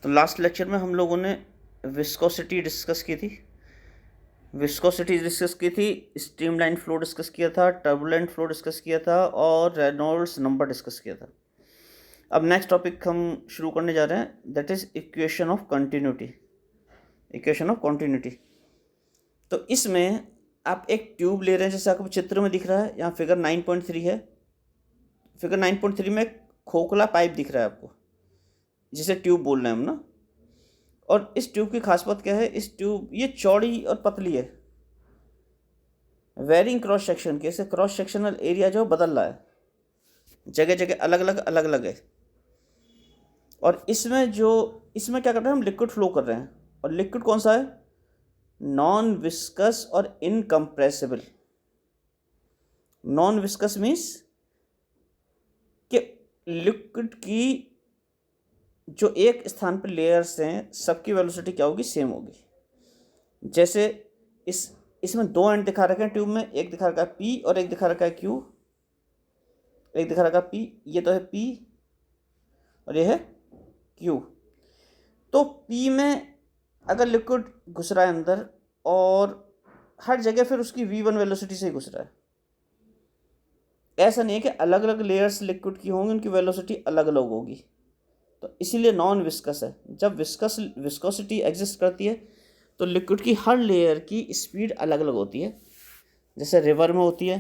तो last lecture में हम लोगों ने विस्कोसिटी डिस्कस की थी स्ट्रीमलाइन फ्लो डिस्कस किया था, टर्बुलेंट फ्लो डिस्कस किया था और रेनॉल्ड्स नंबर डिस्कस किया था। अब नेक्स्ट टॉपिक हम शुरू करने जा रहे हैं, that is equation of continuity. तो इसमें आप एक ट्यूब ले रहे हैं, जैसे आपको चित्र में दिख रहा है, यहाँ फिगर 9.3 है। फिगर 9.3 में खोखला पाइप दिख रहा है आपको, जिसे ट्यूब बोल रहे हैं हम ना। और इस ट्यूब की खास बात क्या है, इस ट्यूब ये चौड़ी और पतली है, वेरिंग क्रॉस सेक्शन के, क्रॉस सेक्शनल एरिया जो बदल रहा है, जगह जगह अलग अलग है। और इसमें क्या कर रहे हैं हम, लिक्विड फ्लो कर रहे हैं। और लिक्विड कौन सा है, नॉन विस्कस और इनकम्प्रेसिबल। नॉन विस्कस मीन्स कि लिक्विड की जो एक स्थान पर लेयर्स हैं, सबकी वेलोसिटी क्या होगी, सेम होगी। जैसे इसमें दो एंड दिखा रखे हैं ट्यूब में, एक दिखा रखा है पी और एक दिखा रखा है क्यू। एक दिखा रखा है पी, ये तो है पी और ये है क्यू। तो पी में अगर लिक्विड घुस रहा है अंदर, और हर जगह फिर उसकी v1 वेलोसिटी से ही घुस रहा है। ऐसा नहीं है कि अलग अलग लेयर्स लिक्विड की होंगी, उनकी वेलोसिटी अलग अलग होगी। तो इसीलिए नॉन विस्कस है। जब विस्कोसिटी एग्जिस्ट करती है तो लिक्विड की हर लेयर की स्पीड अलग अलग होती है। जैसे रिवर में होती है,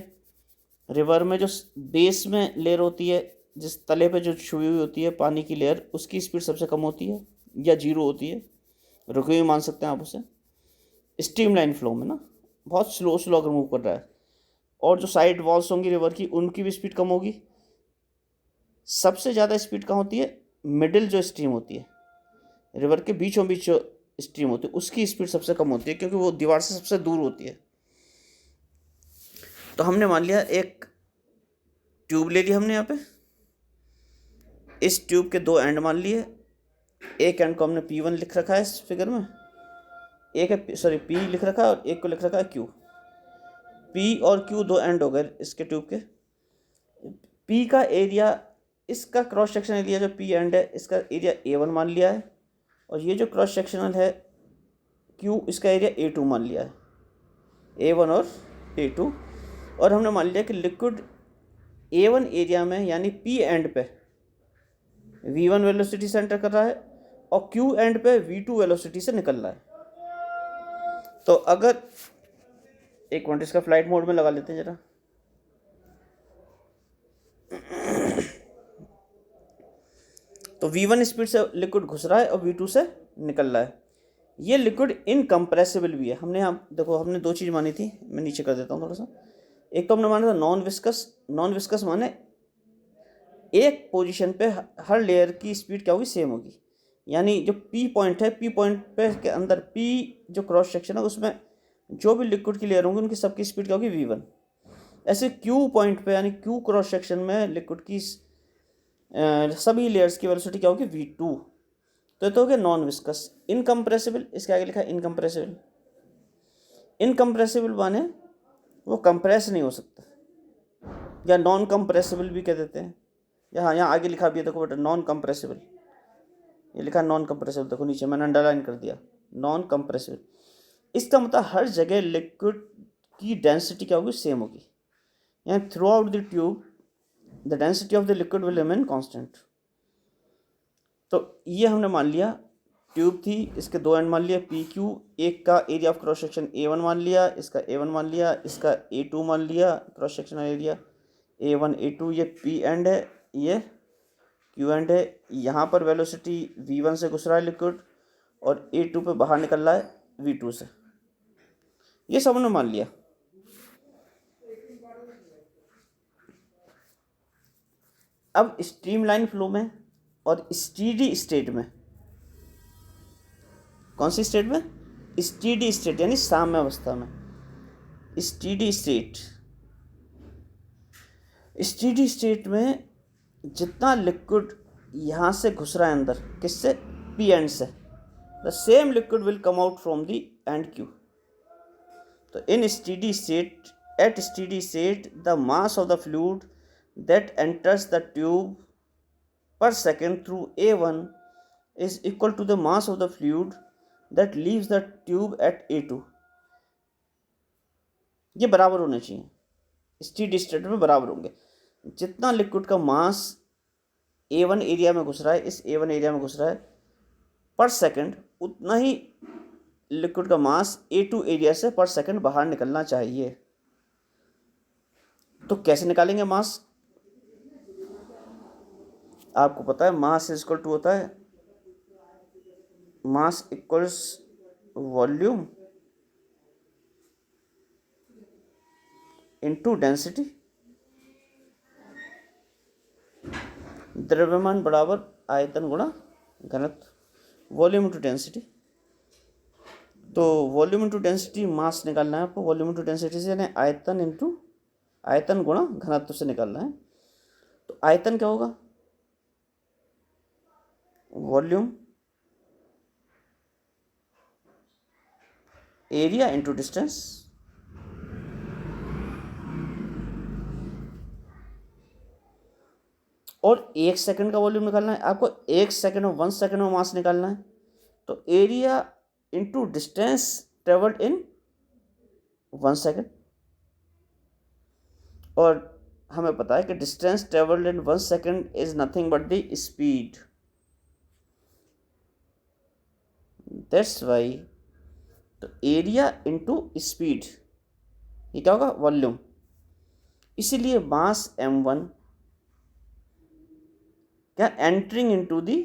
रिवर में जो बेस में लेयर होती है, जिस तले पे जो छुई हुई होती है पानी की लेयर, उसकी स्पीड सबसे कम होती है या जीरो होती है, रुके हुए मान सकते हैं आप उसे। स्ट्रीमलाइन फ्लो में ना बहुत स्लो अगर मूव कर रहा है, और जो साइड वॉल्स होंगी रिवर की, उनकी भी स्पीड कम होगी। सबसे ज़्यादा स्पीड कहाँ होती है, मिडिल जो स्ट्रीम होती है, रिवर के बीचों बीच जो स्ट्रीम होती है, उसकी स्पीड सबसे कम होती है, क्योंकि वो दीवार से सबसे दूर होती है। तो हमने मान लिया एक ट्यूब ले ली हमने यहाँ पे, इस ट्यूब के दो एंड मान लिए। एक एंड को हमने P1 लिख रखा है इस फिगर में, एक है P लिख रखा है, और एक को लिख रखा है Q। P और Q दो एंड हो गए इसके ट्यूब के। P का एरिया, इसका क्रॉस सेक्शनल एरिया जो P एंड है, इसका एरिया A1 मान लिया है, और ये जो क्रॉस सेक्शनल है Q, इसका एरिया A2 मान लिया है, A1 और A2। और हमने मान लिया कि लिक्विड A1 एरिया में यानी P एंड पे v1 वेलोसिटी से एंटर कर रहा है, और Q एंड पे v2 वेलोसिटी से निकल रहा है। तो अगर एक मिनट इसका फ्लाइट मोड में लगा लेते हैं जरा। तो v1 स्पीड से लिक्विड घुस रहा है और v2 से निकल रहा है। ये लिक्विड इनकम्प्रेसिबल भी है। हमने यहाँ देखो, हमने दो चीज़ मानी थी, मैं नीचे कर देता हूँ थोड़ा सा। एक तो हमने माना था नॉन विस्कस माने एक पोजीशन पे हर लेयर की स्पीड क्या होगी, सेम होगी। यानी जो P पॉइंट है, P पॉइंट पे के अंदर P जो क्रॉस सेक्शन है, उसमें जो भी लिक्विड की लेयर होंगी, उनकी सबकी स्पीड क्या होगी, v1। ऐसे Q पॉइंट पे यानी Q क्रॉस सेक्शन में लिक्विड की सभी लेयर्स की वेलोसिटी क्या होगी, v2। तो ये तो हो गया नॉन विस्कस। इनकम्प्रेसिबल, इसके आगे लिखा है इनकम्प्रेसिबल। इनकम्प्रेसिबल माने वो कंप्रेस नहीं हो सकता, या नॉन कंप्रेसिबल भी कह देते हैं। यहाँ आगे लिखा भी है, देखो बेटा, नॉन कंप्रेसिबल। ये लिखा नॉन कंप्रेसिबल, देखो नीचे मैंने अंडरलाइन कर दिया, नॉन कंप्रेसिबल। इसका मतलब हर जगह लिक्विड की डेंसिटी क्या होगी, सेम होगी। यानी through out the tube the density of the liquid will remain constant. तो ये हमने मान लिया, ट्यूब थी, इसके दो एंड मान लिया पी क्यू, एक का area of cross section A1 मान लिया, इसका A1 मान लिया, इसका A2 मान लिया, cross sectional area A1 A2। ये P एंड है, ये Q एंड है। यहाँ पर वेलोसिटी v1 से घुस रहा है लिक्विड, और A2 पे बाहर निकल रहा है v2 से। ये सब हमने मान लिया। अब स्ट्रीमलाइन फ्लो में और स्टीडी स्टेट में, कौन सी स्टेट में, स्टीडी स्टेट यानी साम्य अवस्था में। स्टीडी स्टेट में जितना लिक्विड यहाँ से घुस रहा है अंदर, किससे, P एंड से, the same liquid will come out from the end Q। तो in steady state, at steady state, the mass of the fluid that enters the tube per second through A1 is equal to the mass of the fluid that leaves the tube at A2। ये बराबर होने चाहिए, steady state में बराबर होंगे। जितना liquid का मास A1 area में घुस रहा है, इस A1 एरिया में घुस रहा है पर सेकंड, उतना ही लिक्विड का मास A2 एरिया से पर सेकंड बाहर निकलना चाहिए। तो कैसे निकालेंगे मास? आपको पता है मास इज इक्वल टू होता है मास इक्वल्स वॉल्यूम इनटू डेंसिटी। द्रव्यमान बराबर आयतन गुणा घनत्व, वॉल्यूम इनटू डेंसिटी। तो वॉल्यूम इनटू डेंसिटी मास निकालना है आपको, वॉल्यूम इनटू डेंसिटी से यानी आयतन इनटू आयतन गुणा घनत्व से निकालना है। तो आयतन क्या होगा? Volume area into distance. और 1 सेकंड का वॉल्यूम निकालना है आपको, 1 सेकंड में 1 सेकंड में मास निकालना है। तो area into distance travelled in 1 second. और हमें पता है कि distance travelled in 1 second is nothing but the speed. That's why तो एरिया इनटू स्पीड ये क्या होगा? वॉल्यूम। इसीलिए मास m1 क्या entering into the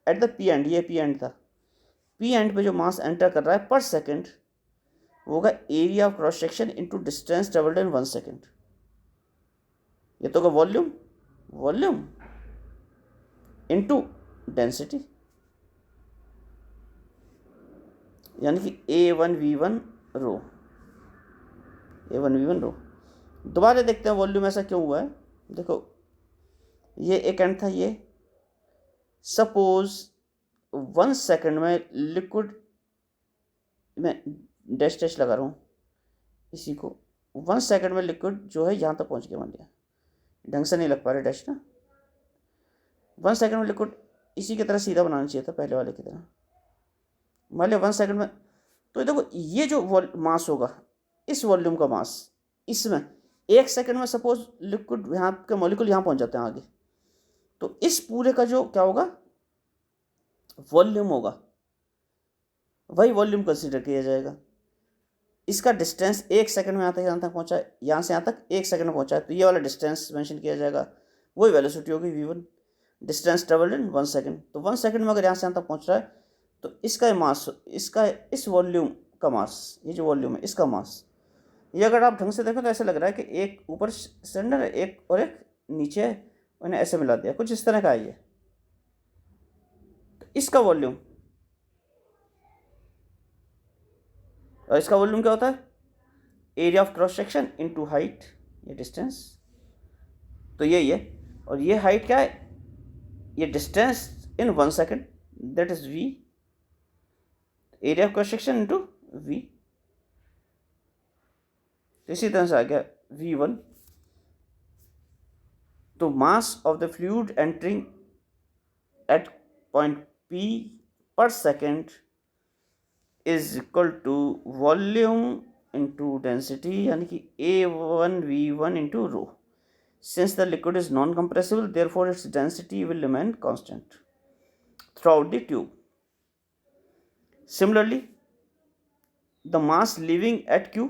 at the P and, ये पी एंड था, पी एंड पे जो मास एंटर कर रहा है पर सेकंड वो होगा area of cross section into distance travelled in 1 second. ये तो होगा वॉल्यूम, वॉल्यूम इनटू डेंसिटी, यानी कि A1V1 रो, A1V1 रो। दोबारा देखते हैं वॉल्यूम ऐसा क्यों हुआ है। देखो ये एक एंड था, ये सपोज 1 सेकंड में लिक्विड में डैश डैश लगा रहा हूँ इसी को, 1 सेकंड में लिक्विड जो है यहाँ तक पहुँच गया, मान लिया ढंग से नहीं लग पा रहा डैश ना। 1 सेकंड में लिक्विड इसी की तरह सीधा बनाना चाहिए था, पहले वाले की तरह। मान लिया 1 सेकंड में, तो देखो ये जो मास होगा इस वॉल्यूम का मास, इसमें 1 सेकंड में सपोज लिक्विड यहाँ के मॉलिक्यूल यहाँ पहुँच जाते हैं आगे, तो इस पूरे का जो क्या होगा? वॉल्यूम होगा, वही वॉल्यूम कंसीडर किया जाएगा। इसका डिस्टेंस 1 सेकंड में यहाँ तक पहुँचा है, यहाँ से यहाँ तक 1 सेकंड में पहुँचा है, तो ये वाला डिस्टेंस मेंशन किया जाएगा, वही वेलोसिटी होगी v1, distance travelled in 1 second. तो 1 सेकंड में अगर यहाँ से यहाँ तक पहुँच रहा है तो इसका मास, इसका इस वॉल्यूम का मास, ये जो वॉल्यूम है इसका मास, ये अगर आप ढंग से देखें तो ऐसा लग रहा है कि एक ऊपर सिलेंडर है, एक और एक नीचे है, उन्हें ऐसे मिला दिया, कुछ इस तरह का है ये। तो इसका वॉल्यूम और इसका वॉल्यूम क्या होता है? Area of cross section into height, ये डिस्टेंस, तो यही है। और ये हाइट क्या है? ये distance in 1 second, that is v, area of cross section into v। इसी तरह से आ गया v1। तो mass of the fluid entering at point P per second is equal to volume into density, यानी कि A1V1 into rho. Since the liquid is non-compressible, therefore its density will remain constant throughout the tube. Similarly, the mass leaving at Q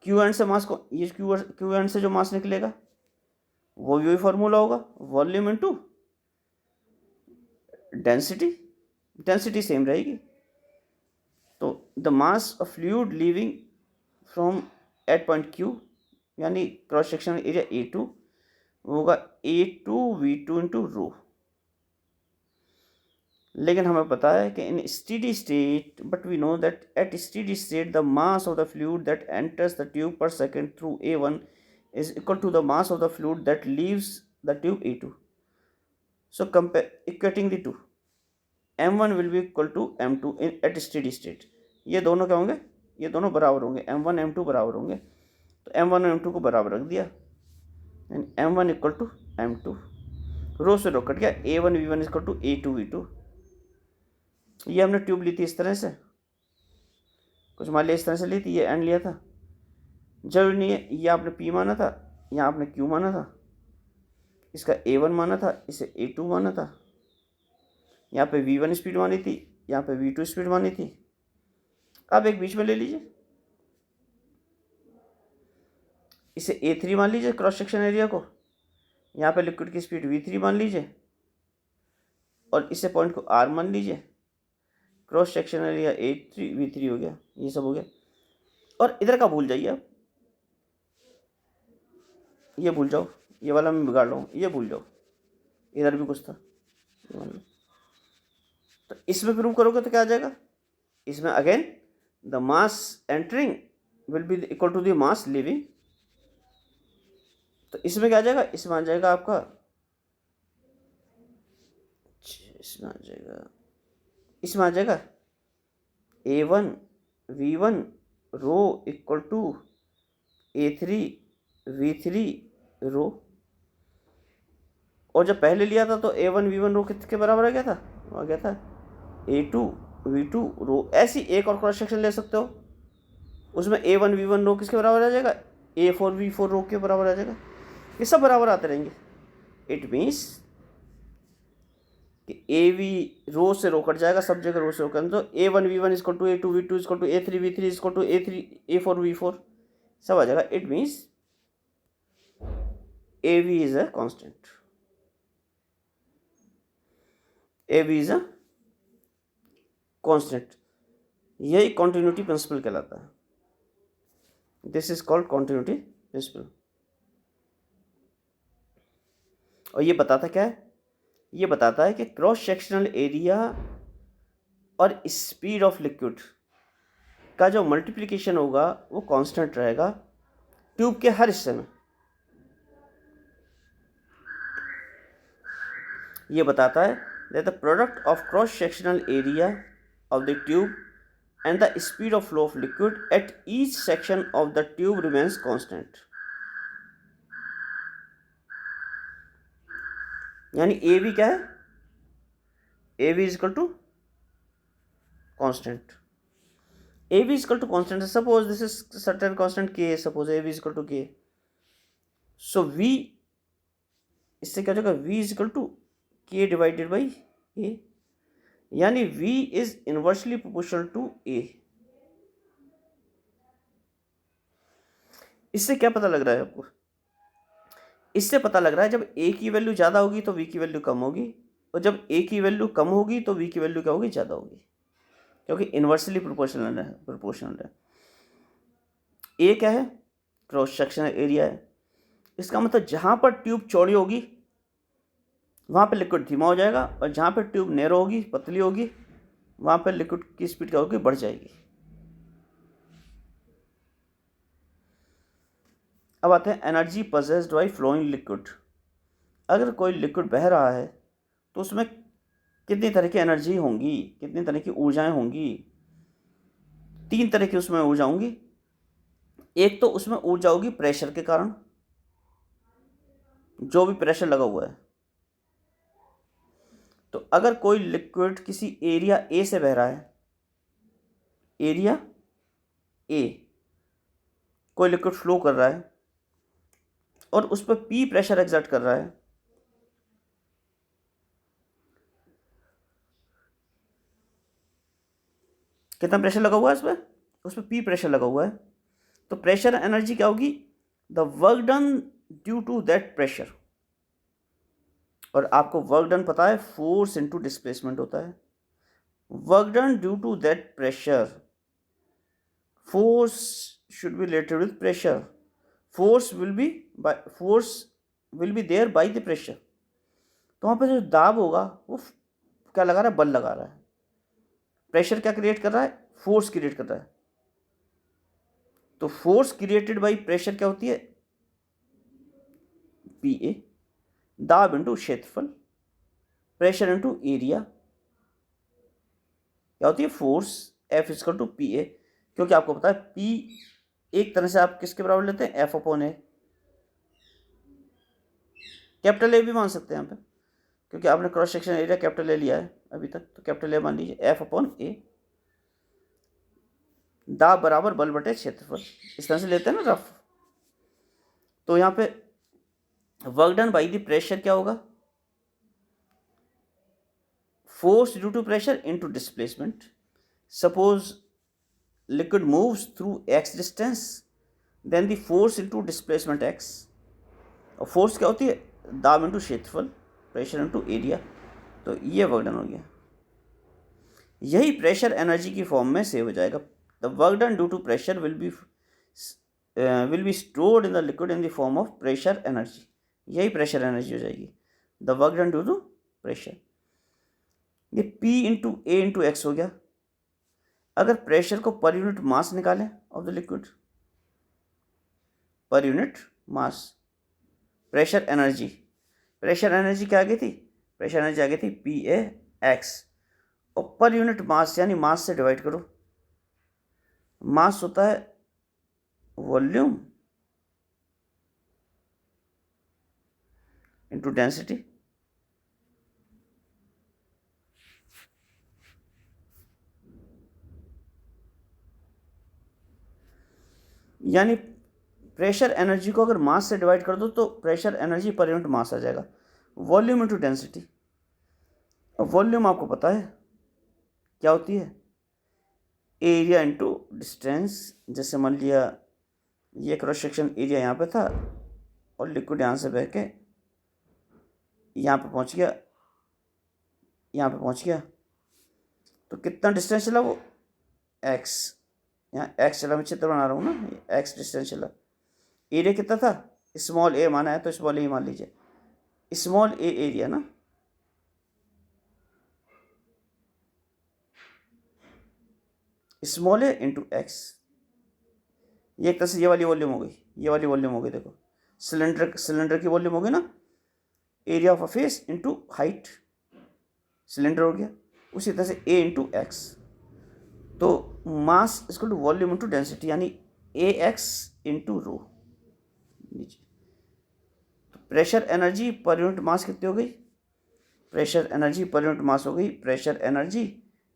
and से मास को, ये Q and से जो मास निकलेगा वो भी वही फॉर्मूला होगा, volume into density, density same रहेगी। तो the mass of fluid leaving from at point Q, यानी क्रॉस सेक्शन एरिया A2 होगा A2V2 इंटू रो। लेकिन हमें पता है कि in steady state, but we know that at steady state the mass of the fluid that enters the tube per second through A1 is equal to the mass of the fluid that leaves the tube A2. So equating the two, M1 will be equal to M2 in at steady state. ये दोनों क्या होंगे? ये दोनों बराबर होंगे, M1 M2 बराबर होंगे। तो M1 और M2 को बराबर रख दिया, M1 इक्वल टू M2। रो से रो कट गया, A1 V1 equal to A2 V2। ये हमने ट्यूब ली थी इस तरह से, कुछ मान लिया इस तरह से ली थी, ये एंड लिया था, जरूरी नहीं है ये आपने P माना था, यहाँ आपने Q माना था, इसका A1 माना था, इसे A2 माना था, यहाँ पे V1 स्पीड मानी थी, यहाँ पे V2 स्पीड मानी थी। अब एक बीच में ले लीजिए, इसे A3 मान लीजिए क्रॉस सेक्शन एरिया को, यहाँ पे लिक्विड की स्पीड V3 मान लीजिए, और इसे पॉइंट को R मान लीजिए, cross section area A3 V3 हो गया, ये सब हो गया। और इधर का भूल जाइए आप, ये भूल जाओ, ये वाला मैं बिगाड़ रहा हूँ, ये भूल जाओ, इधर भी कुछ था, ये मान लो। तो इसमें प्रूव करोगे तो क्या आ जाएगा, इसमें again the mass entering will be equal to the mass leaving. तो इसमें क्या आ जाएगा, इसमें आ जाएगा आपका, इसमें आ जाएगा A1 V1 rho equal to A3 V3 रो। और जब पहले लिया था तो A1 V1 रो किसके बराबर आ गया था, आ गया था A2 V2 रो। ऐसी एक और क्रॉस सेक्शन ले सकते हो, उसमें A1 V1 रो किसके बराबर आ जाएगा, A4 V4 रो के बराबर आ जाएगा। ये सब बराबर आते रहेंगे। इट मीन्स कि AV रो से रो कट जाएगा, सब जगह रो से रो कट, तो A1 V1 equal to A2 V2 equal to A3 V3 equal to A4 V4 सब आ जाएगा। It means AV is a constant, AV is a constant. यही कॉन्टिन्यूटी प्रिंसिपल कहलाता है। This is called continuity principle. और ये बताता क्या है, ये बताता है कि क्रॉस सेक्शनल एरिया और स्पीड ऑफ लिक्विड का जो मल्टीप्लिकेशन होगा वो कांस्टेंट रहेगा ट्यूब के हर हिस्से में। ये बताता है that the product of cross sectional area of the tube and the speed of flow of liquid at each section of the tube remains constant। यानी AV क्या है, AV is equal to constant। AV is equal to constant, suppose this is certain constant K, suppose AV is equal to K, so V, इससे क्या हो जाएगा, V is equal to K divided by A, यानी V is inversely proportional to A। इससे क्या पता लग रहा है आपको, इससे पता लग रहा है जब A की वैल्यू ज़्यादा होगी तो V की वैल्यू कम होगी, और जब A की वैल्यू कम होगी तो V की वैल्यू क्या होगी, ज़्यादा होगी, क्योंकि इन्वर्सली प्रोपोर्शनल है। A क्या है, क्रॉस सेक्शनल एरिया है। इसका मतलब जहाँ पर ट्यूब चौड़ी होगी वहाँ पे लिक्विड धीमा हो जाएगा, और जहाँ पे ट्यूब नैरो होगी, पतली होगी, वहाँ पे लिक्विड की स्पीड क्या होगी, बढ़ जाएगी। अब आते हैं energy possessed by flowing liquid. अगर कोई लिक्विड बह रहा है तो उसमें कितनी तरह की एनर्जी होंगी, कितनी तरह की ऊर्जाएं होंगी। 3 तरह की उसमें ऊर्जा होंगी। एक तो उसमें ऊर्जा होगी प्रेशर के कारण, जो भी प्रेशर लगा हुआ है। तो अगर कोई लिक्विड किसी एरिया A से बह रहा है, एरिया A कोई लिक्विड फ्लो कर रहा है और उस पर P प्रेशर एक्सर्ट कर रहा है, कितना प्रेशर लगा हुआ है उस पर P प्रेशर लगा हुआ है, तो प्रेशर एनर्जी क्या होगी, the work done due to that pressure. और आपको वर्क डन पता है, फोर्स इनटू डिस्प्लेसमेंट होता है। Work done due to that pressure, force should be related with pressure, force will be there by the pressure. तो वहाँ पे जो दाब होगा वो क्या लगा रहा है, बल लगा रहा है। प्रेशर क्या क्रिएट कर रहा है, फोर्स क्रिएट कर रहा है। तो फोर्स क्रिएटेड बाय प्रेशर क्या होती है, PA। दाब इंटू क्षेत्रफल, प्रेशर इंटू एरिया क्या होती है, force, F equal to PA। क्योंकि आपको पता है P एक तरह से आप किसके बराबर लेते हैं, F/A। कैपिटल A भी मान सकते हैं यहाँ पे, क्योंकि आपने cross section area capital A लिया है अभी तक, तो कैपिटल ए मान लीजिए, एफ अपॉन ए, दाब बराबर बल बटे क्षेत्रफल, इस तरह से लेते हैं ना रफ। तो यहाँ पे work done by the pressure क्या होगा, force due to pressure into displacement. Suppose liquid moves through X distance, then the force into displacement X. और फोर्स क्या होती है, दाब इनटू क्षेत्रफल, प्रेशर इनटू एरिया। तो ये वर्क डन हो गया, यही प्रेशर एनर्जी की फॉर्म में सेव हो जाएगा। The work done due to pressure will be stored in the liquid in the form of pressure energy, यही प्रेशर एनर्जी हो जाएगी, the work done due to pressure. ये P into A into x हो गया। अगर pressure को per unit mass निकालें of the liquid, per unit mass, pressure energy, pressure energy क्या आ गई थी, प्रेशर एनर्जी आ गई थी PA(x), और पर यूनिट मास यानी मास से डिवाइड करो, मास होता है वॉल्यूम इंटू डेंसिटी। यानी प्रेशर एनर्जी को अगर मास से डिवाइड कर दो तो pressure energy per unit mass आ जाएगा, वॉल्यूम इंटू डेंसिटी। अब वॉल्यूम आपको पता है क्या होती है, एरिया इंटू डिस्टेंस। जैसे मान लिया ये क्रॉस सेक्शन एरिया यहाँ पे था और लिक्विड यहाँ से बह के यहाँ पे पहुँच गया, यहाँ पे पहुँच गया, तो कितना डिस्टेंस चला वो, x, यहाँ x चला, मैं चित्र बना रहा हूँ ना, x डिस्टेंस चला। एरिया कितना था, स्मॉल a माना है तो स्मॉल a मान लीजिए, स्मॉल a एरिया ना, स्मॉल a इंटू एक्स। ये एक तरह से ये वाली वॉल्यूम हो गई, ये वाली वॉल्यूम हो गई, देखो सिलेंडर की वॉल्यूम हो गई ना, area of a face into height, cylinder हो गया। उसी तरह से a इंटू एक्स, तो मास इसको टू वॉल्यूम इंटू डेंसिटी, यानी AX इंटू रो नीचे। तो प्रेशर एनर्जी पर यूनिट मास कितनी हो गई, प्रेशर एनर्जी पर यूनिट मास हो गई pressure energy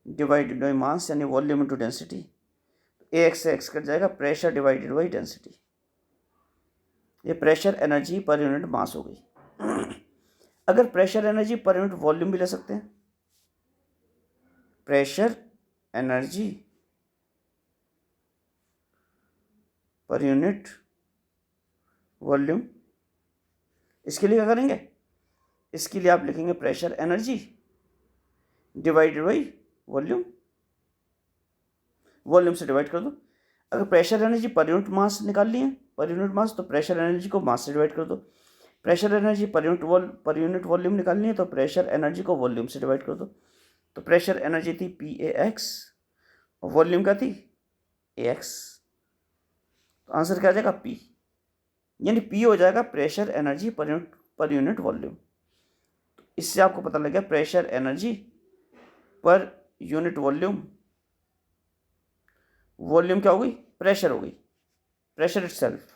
divided by mass, यानी वॉल्यूम इंटू डेंसिटी। AX से x कट जाएगा, प्रेशर डिवाइडेड बाई डेंसिटी, ये प्रेशर एनर्जी पर यूनिट मास हो गई। अगर pressure energy per unit volume भी ले सकते हैं, pressure energy per unit volume, इसके लिए क्या करेंगे, इसके लिए आप लिखेंगे pressure energy divided by volume, volume से डिवाइड कर दो। अगर प्रेशर एनर्जी पर यूनिट मास निकाल लिए, पर यूनिट मास, तो प्रेशर एनर्जी को मास से डिवाइड कर दो। Pressure energy per unit volume निकालनी है तो प्रेशर एनर्जी को वॉल्यूम से डिवाइड कर दो। तो प्रेशर एनर्जी थी PAX और वॉल्यूम क्या थी AX, तो आंसर क्या आ जाएगा P, यानी P हो जाएगा pressure energy per unit volume. तो इससे आपको पता लग गया pressure energy per unit volume, volume क्या हो गई, प्रेशर हो गई, pressure itself,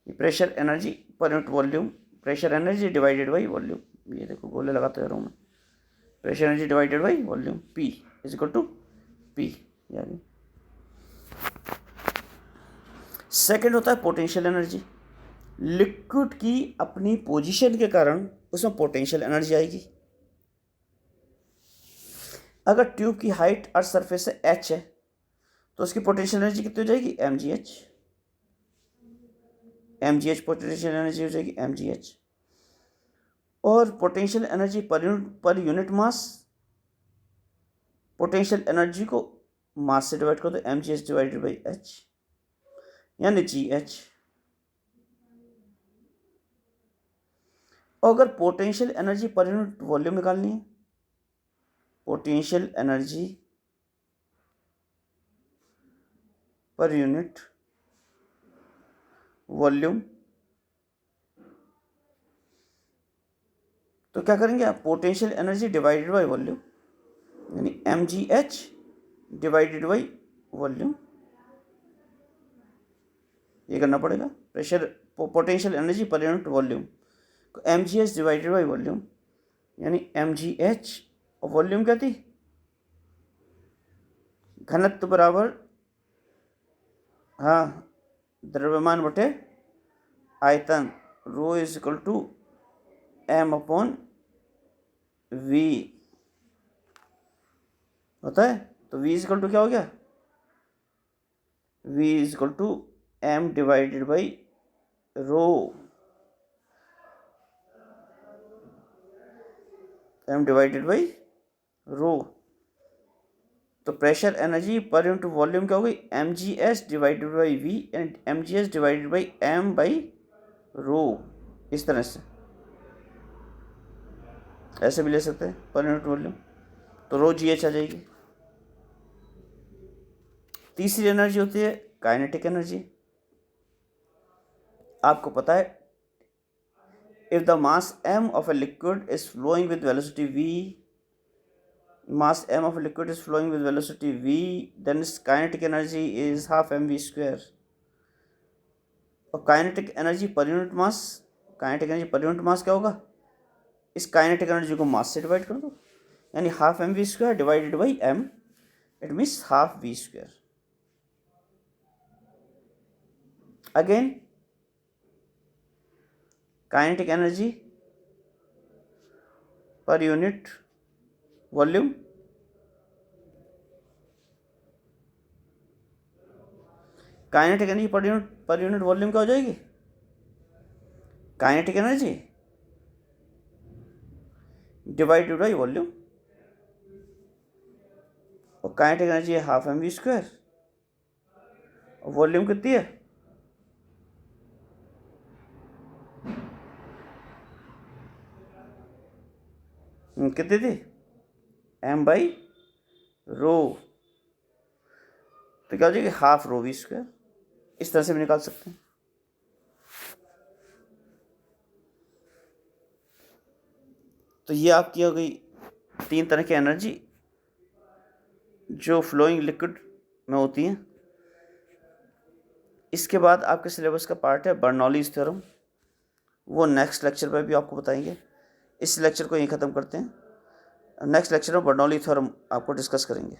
pressure energy per unit volume, pressure energy divided by volume. ये देखो गोले लगाते जा रहा हूँ मैं, pressure energy divided by volume, P is equal to P। यानी सेकेंड होता है पोटेंशियल एनर्जी। लिक्विड की अपनी पोजीशन के कारण उसमें पोटेंशियल एनर्जी आएगी। अगर ट्यूब की हाइट अर्थ सरफेस से h है तो उसकी पोटेंशियल एनर्जी कितनी हो जाएगी, mgh पोटेंशियल एनर्जी हो जाएगी mgh। और potential energy per unit mass, potential energy को मास से डिवाइड कर दो, mgh डिवाइडेड बाई h, यानी gh। और अगर potential energy per unit volume निकालनी है, potential energy per unit volume, तो क्या करेंगे आप, potential energy divided by volume, यानी mgh डिवाइडेड बाई वॉल्यूम, ये करना पड़ेगा। Pressure potential energy per unit volume M G H divided by volume, यानी एम जी एच और वॉल्यूम क्या थी, घनत्व बराबर, हाँ, द्रव्यमान बटे आयतन, rho is equal to M upon V होता है। तो v इज इक्वल टू क्या हो गया, v is equal to m divided by rho, m divided by rho. तो pressure energy per unit volume क्या हो गई, M G S divided by V and M G S divided by M by rho. इस तरह से ऐसे भी ले सकते हैं पर यूनिट वॉल्यूम, तो रो जी एच आ जाएगी। तीसरी एनर्जी होती है काइनेटिक एनर्जी। आपको पता है, if the mass m of a liquid is flowing with velocity v, mass m of a liquid is flowing with velocity v, then its kinetic energy is half mv square। और kinetic energy per unit मास, kinetic energy per unit मास क्या होगा, इस kinetic energy को mass से divide कर दो, यानी half M V square divided by M, it means half V square. Again kinetic energy per unit volume, kinetic energy per unit volume क्या हो जाएगी, kinetic energy divided by volume, और kinetic energy है half M V square, और volume कितनी है, कितनी थी, एम बाई रो। तो क्या हो जाएगी, हाफ रो वी स्क्वायर। इस तरह से भी निकाल सकते हैं। तो ये आपकी हो गई तीन तरह की एनर्जी जो फ्लोइंग लिक्विड में होती हैं। इसके बाद आपके सिलेबस का पार्ट है बर्नौलीज थ्योरम, वो नेक्स्ट लेक्चर पर भी आपको बताएंगे। इस लेक्चर को यहीं ख़त्म करते हैं, नेक्स्ट लेक्चर में बर्नौली थ्योरम आपको डिस्कस करेंगे।